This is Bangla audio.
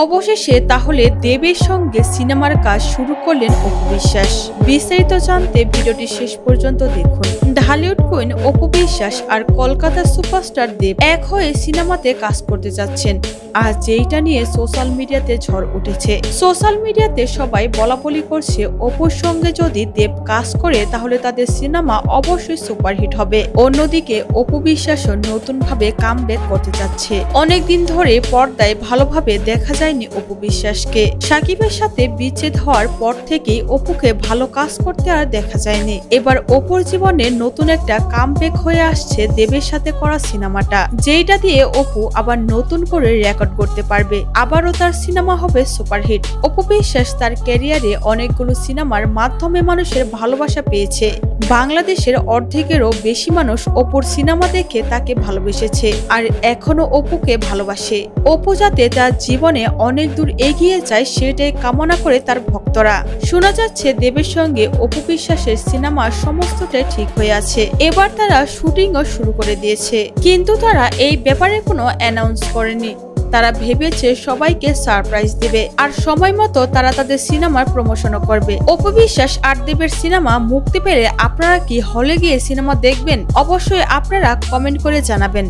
অবশেষে তাহলে দেবের সঙ্গে সিনেমার কাজ শুরু করলেন অপু বিশ্বাস। বিস্তারিত জানতে ভিডিওটি শেষ পর্যন্ত দেখুন। ঢালিউড কুইন অপু বিশ্বাস আর কলকাতার সুপারস্টার দেব এক হয়ে সিনেমাতে কাজ করতে যাচ্ছেন, আর যেইটা নিয়ে সোশ্যাল মিডিয়াতে ঝড় উঠেছে। সোশ্যাল মিডিয়াতে সবাই বলাবলি করছে অপুর সঙ্গে যদি দেব কাজ করে তাহলে তাদের সিনেমা অবশ্যই সুপারহিট হবে। অন্যদিকে অপু বিশ্বাসও নতুন ভাবে কামব্যাক করতে যাচ্ছে। অনেকদিন ধরে পর্দায় ভালোভাবে দেখা যায়নি অপু বিশ্বাসকে। সাকিবের সাথে বিচ্ছেদ হওয়ার পর থেকেই অপুকে ভালো কাজ করতে আর দেখা যায়নি। এবার অপুর জীবনে নতুন একটা কামব্যাক হয়ে আসছে দেবের সাথে করা সিনেমাটা, যেইটা দিয়ে অপু আবার নতুন করে রেকর্ড করতে পারবে। আবারও তার সিনেমা হবে সুপারহিট। অপু বিশ্বাস তার ক্যারিয়ারে অনেকগুলো সিনেমার মাধ্যমে মানুষের ভালোবাসা পেয়েছে। বাংলাদেশের অর্ধেকেরও বেশি মানুষ অপুর সিনেমা দেখে তাকে ভালোবেসেছে, আর এখনো অপুকে ভালোবাসে। অপু যাতে তার জীবনে অনেক দূর এগিয়ে যায় সেটাই কামনা করে তার ভক্তরা। শোনা যাচ্ছে দেবের সঙ্গে অপু বিশ্বাসের সিনেমা সমস্তটাই ঠিক হয়ে আছে। এবার তারা শুটিংও শুরু করে দিয়েছে, কিন্তু তারা এই ব্যাপারে কোনো অ্যানাউন্স করেনি। তারা ভেবেছে সবাইকে সারপ্রাইজ দেবে, আর সময় মতো তারা তাদের সিনেমার প্রমোশনও করবে। অপু বিশ্বাস আর দেবের সিনেমা মুক্তি পেলে আপনারা কি হলে গিয়ে সিনেমা দেখবেন? অবশ্যই আপনারা কমেন্ট করে জানাবেন।